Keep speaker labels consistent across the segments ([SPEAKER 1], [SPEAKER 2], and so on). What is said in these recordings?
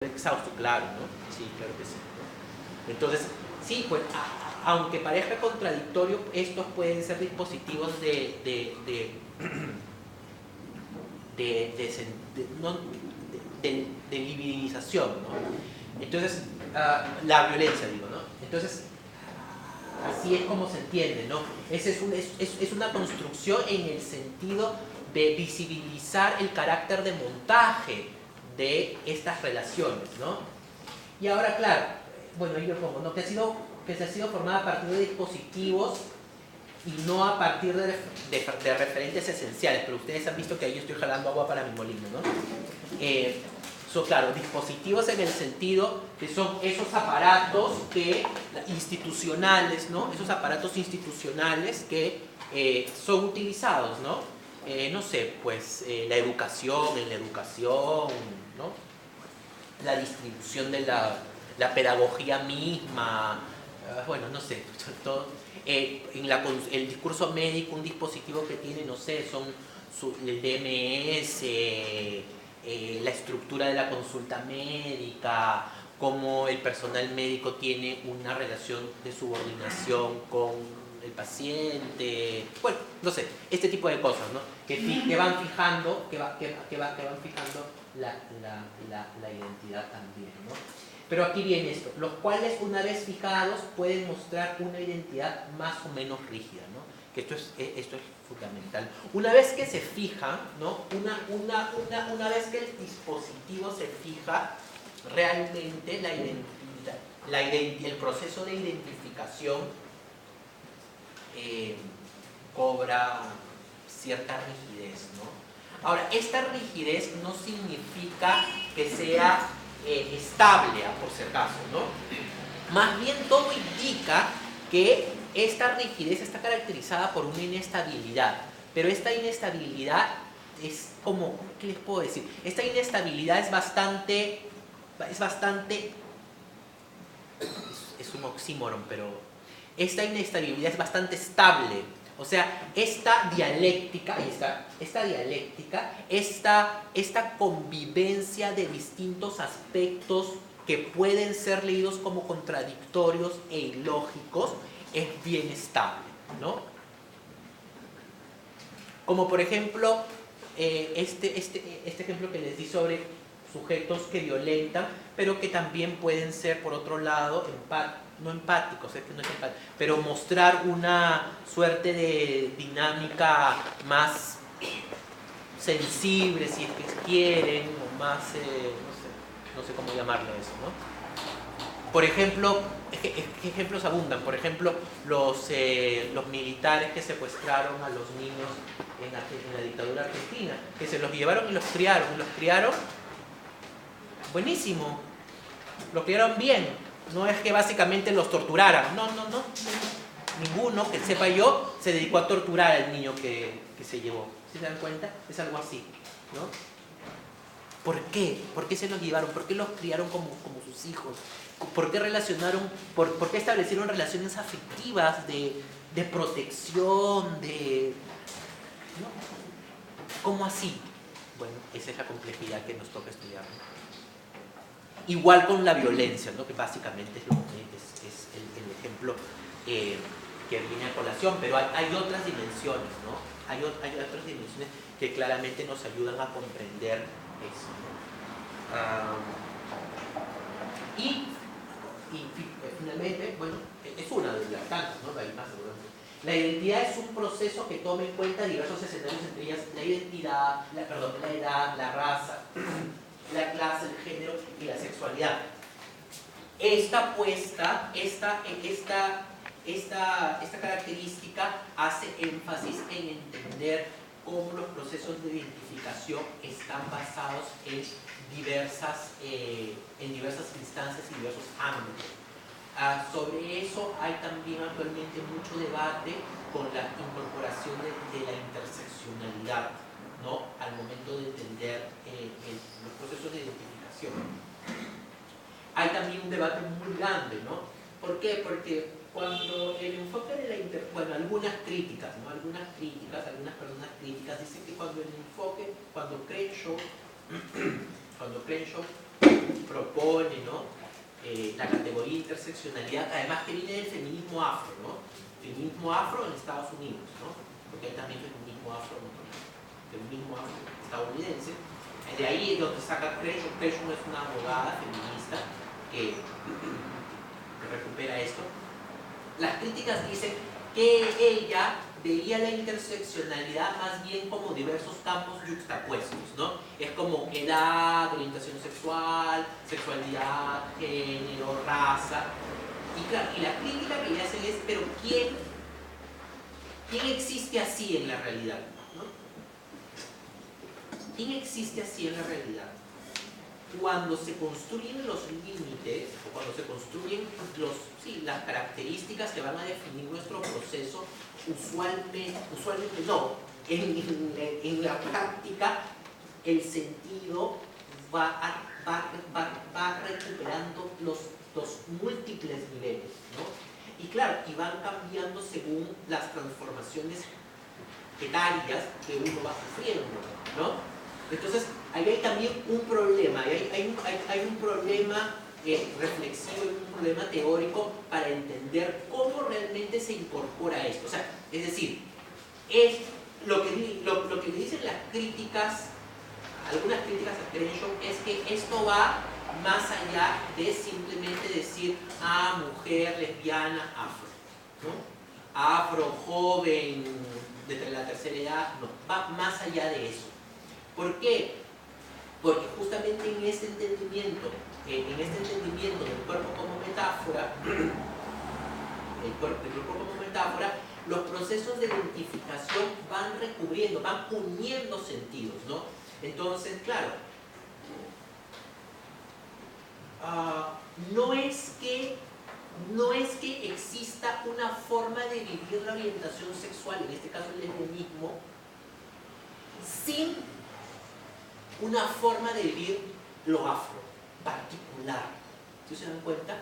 [SPEAKER 1] exhausto, claro, ¿no? Sí, claro que sí. Entonces, sí, pues, aunque parezca contradictorio, estos pueden ser dispositivos de libidización, ¿no? Entonces, la violencia, digo, ¿no? Entonces, así es como se entiende, ¿no? Es una construcción en el sentido de visibilizar el carácter de montaje de estas relaciones, ¿no? Y ahora, claro, bueno, yo pongo, ¿no? que se ha sido formada a partir de dispositivos y no a partir de referentes esenciales, pero ustedes han visto que ahí yo estoy jalando agua para mi molino, ¿no? Son, claro, dispositivos en el sentido que son esos aparatos institucionales, ¿no? Esos aparatos institucionales que son utilizados, ¿no? No sé, pues la educación, ¿no? La distribución de la pedagogía misma, bueno, no sé, todo, el discurso médico, un dispositivo que tiene, no sé, son el DMS, la estructura de la consulta médica, cómo el personal médico tiene una relación de subordinación con el paciente, bueno, no sé, este tipo de cosas, ¿no? que van fijando, la identidad también, ¿no? Pero aquí viene esto, los cuales una vez fijados pueden mostrar una identidad más o menos rígida, ¿no? Que esto es fundamental. Una vez que se fija, ¿no? Una vez que el dispositivo se fija, realmente el proceso de identificación cobra cierta rigidez, ¿no? Ahora, esta rigidez no significa que sea estable, por si acaso, ¿no? Más bien todo indica que esta rigidez está caracterizada por una inestabilidad, pero esta inestabilidad es como, ¿qué les puedo decir? Esta inestabilidad es bastante, es un oxímoron, pero esta inestabilidad es bastante estable. O sea, esta dialéctica, esta convivencia de distintos aspectos que pueden ser leídos como contradictorios e ilógicos, es bien estable, ¿no? Como por ejemplo, este ejemplo que les di sobre sujetos que violentan, pero que también pueden ser, por otro lado, no empáticos, es que no es empático, pero mostrar una suerte de dinámica más sensible, si es que quieren, o más, no sé cómo llamarlo eso, ¿no? Por ejemplo, ¿qué ejemplos abundan? Por ejemplo, los militares que secuestraron a los niños en la dictadura argentina, que se los llevaron y los criaron buenísimo, los criaron bien, no es que básicamente los torturaran, no, ninguno, que sepa yo, se dedicó a torturar al niño que se llevó. ¿Se dan cuenta? Es algo así, ¿no? ¿Por qué? ¿Por qué se los llevaron? ¿Por qué los criaron como sus hijos? ¿Por qué por qué establecieron relaciones afectivas de protección, ¿no? ¿Cómo así? Bueno, esa es la complejidad que nos toca estudiar, ¿no? Igual con la violencia, ¿no? Que básicamente es el ejemplo que viene a colación, pero hay otras dimensiones, ¿no? Hay otras dimensiones que claramente nos ayudan a comprender eso, ¿no? Y finalmente, bueno, es una de las tantas, ¿no? Hay más seguramente. La identidad es un proceso que toma en cuenta diversos escenarios, entre ellas la identidad, la edad, la raza, la clase, el género y la sexualidad. Esta característica hace énfasis en entender cómo los procesos de identificación están basados en diversas instancias y diversos ámbitos. Sobre eso hay también actualmente mucho debate con la incorporación de la interseccionalidad, ¿no? Al momento de entender los procesos de identificación. Hay también un debate muy grande, ¿no? ¿Por qué? Porque cuando el enfoque de algunas críticas, ¿no? Algunas personas críticas dicen que cuando Crenshaw propone, ¿no? La categoría interseccionalidad, además que viene del feminismo afro, ¿no? Feminismo afro en Estados Unidos, ¿no? Porque hay también feminismo afro, ¿no? Feminismo afro estadounidense. De ahí es donde saca Gresham. Gresham es una abogada feminista que recupera esto. Las críticas dicen que ella veía la interseccionalidad más bien como diversos campos yuxtapuestos, ¿no? Es como edad, orientación sexual, sexualidad, género, raza. Y claro, y la crítica que le hacen es, pero ¿quién existe así en la realidad? ¿No? ¿Quién existe así en la realidad? Cuando se construyen los límites, o cuando se construyen las características que van a definir nuestro proceso, usualmente no, en la práctica el sentido va recuperando los múltiples niveles, ¿no? Y claro, y van cambiando según las transformaciones etarias que uno va sufriendo, ¿no? Entonces, ahí hay también un problema, hay un problema reflexivo y un problema teórico para entender cómo realmente se incorpora esto. O sea, es decir, es lo que le dicen las críticas, algunas críticas a Gresham, es que esto va más allá de simplemente decir mujer, lesbiana, afro, ¿no? Afro, joven, de la tercera edad, no, va más allá de eso. ¿Por qué? Porque justamente en este entendimiento del cuerpo como metáfora, los procesos de identificación van recubriendo, van uniendo sentidos, ¿no? Entonces, claro, no es que exista una forma de vivir la orientación sexual, en este caso el lesbianismo, sin una forma de vivir lo afro, particular. ¿Sí se dan cuenta?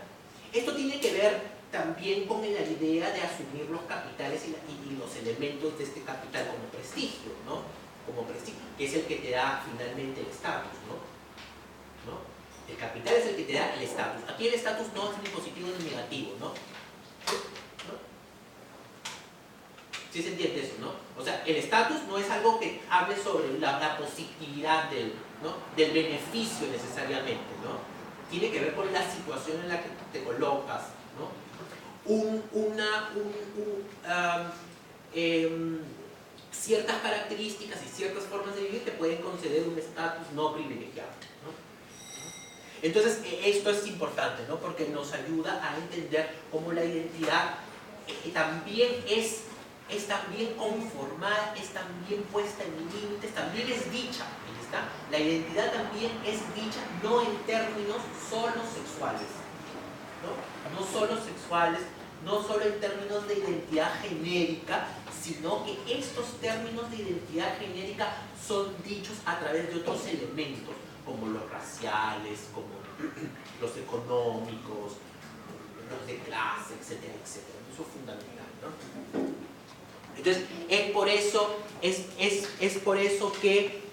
[SPEAKER 1] Esto tiene que ver también con la idea de asumir los capitales y los elementos de este capital como prestigio, ¿no? Como prestigio, que es el que te da finalmente el estatus, ¿no? El capital es el que te da el estatus. Aquí el estatus no es ni positivo ni negativo, ¿no? ¿Sí se entiende eso, no? O sea, el estatus no es algo que hable sobre la positividad del beneficio necesariamente, ¿no? Tiene que ver con la situación en la que te colocas, ¿no? Ciertas características y ciertas formas de vivir te pueden conceder un estatus no privilegiado, ¿no? Entonces, esto es importante, ¿no? Porque nos ayuda a entender cómo la identidad también es también conformada, es también puesta en límites, también es dicha. Ahí está. La identidad también es dicha, no en términos solo sexuales, ¿no? No solo sexuales, no solo en términos de identidad genérica, sino que estos términos de identidad genérica son dichos a través de otros elementos, como los raciales, como los económicos, los de clase, etcétera, etcétera. Eso es fundamental, ¿no? Entonces, es por eso que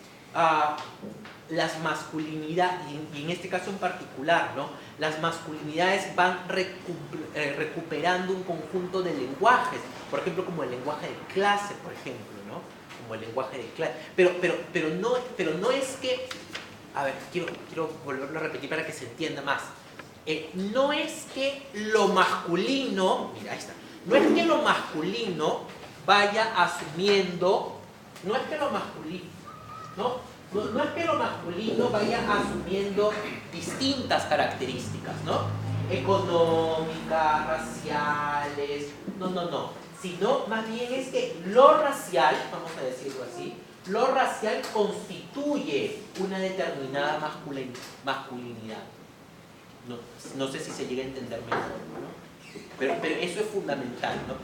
[SPEAKER 1] las masculinidades, y en este caso en particular, ¿no? Las masculinidades van recuperando un conjunto de lenguajes, por ejemplo, como el lenguaje de clase, por ejemplo, ¿no? Como el lenguaje de clase. Pero no es que, a ver, quiero volverlo a repetir para que se entienda más. No es que lo masculino, mira, ahí está, no es que lo masculino vaya asumiendo, no es que lo masculino vaya asumiendo distintas características, ¿no? Económicas, raciales, no, sino más bien es que lo racial, vamos a decirlo así, lo racial constituye una determinada masculinidad. No sé si se llega a entender mejor, ¿no? Pero eso es fundamental, ¿no?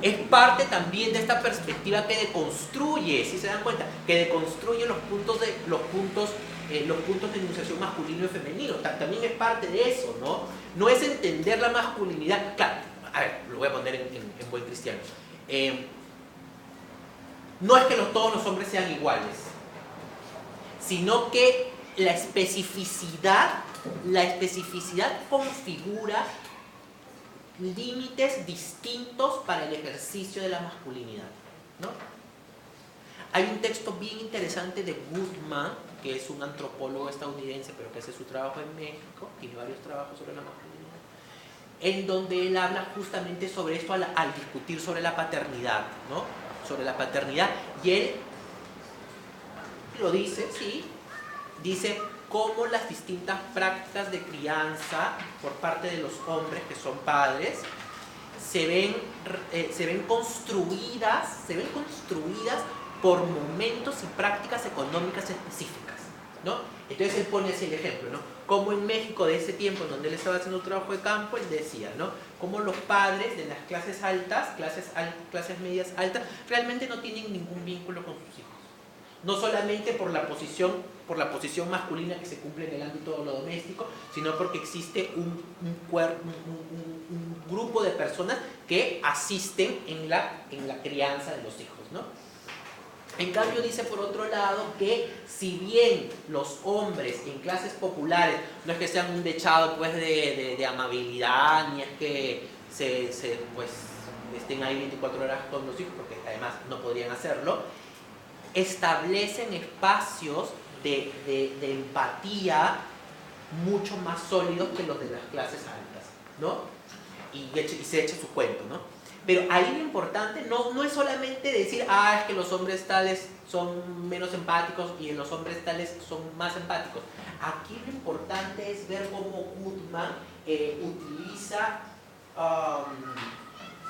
[SPEAKER 1] Es parte también de esta perspectiva que deconstruye, si se dan cuenta, que deconstruye los puntos de enunciación masculino y femenino. También es parte de eso, ¿no? No es entender la masculinidad. Claro, a ver, lo voy a poner en buen cristiano. No es que todos los hombres sean iguales, sino que la especificidad configura límites distintos para el ejercicio de la masculinidad, ¿no? Hay un texto bien interesante de Goodman, que es un antropólogo estadounidense, pero que hace su trabajo en México, tiene varios trabajos sobre la masculinidad, en donde él habla justamente sobre esto al discutir sobre la paternidad, ¿no? Sobre la paternidad, y él lo dice, sí, dice cómo las distintas prácticas de crianza por parte de los hombres que son padres se ven construidas por momentos y prácticas económicas específicas, ¿no? Entonces él pone así el ejemplo, ¿no? Como en México de ese tiempo en donde él estaba haciendo un trabajo de campo, él decía, ¿no? Como los padres de las clases altas, clases medias altas, realmente no tienen ningún vínculo con sus hijos. No solamente por la posición masculina que se cumple en el ámbito de lo doméstico, sino porque existe un grupo de personas que asisten en la crianza de los hijos, ¿no? En cambio dice por otro lado que si bien los hombres en clases populares no es que sean un dechado pues de amabilidad, ni es que pues, estén ahí 24 horas con los hijos, porque además no podrían hacerlo, establecen espacios de empatía mucho más sólidos que los de las clases altas, ¿no? Y se echa su cuento, ¿no? Pero ahí lo importante no es solamente decir, es que los hombres tales son menos empáticos y los hombres tales son más empáticos. Aquí lo importante es ver cómo Goodman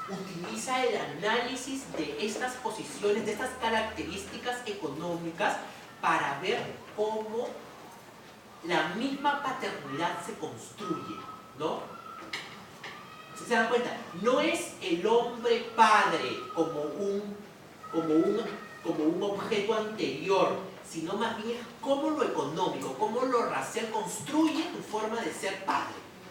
[SPEAKER 1] utiliza el análisis de estas posiciones, de estas características económicas para ver cómo la misma paternidad se construye, ¿no? ¿Se dan cuenta? No es el hombre padre como un objeto anterior, sino más bien cómo lo económico, cómo lo racial construye tu forma de ser padre.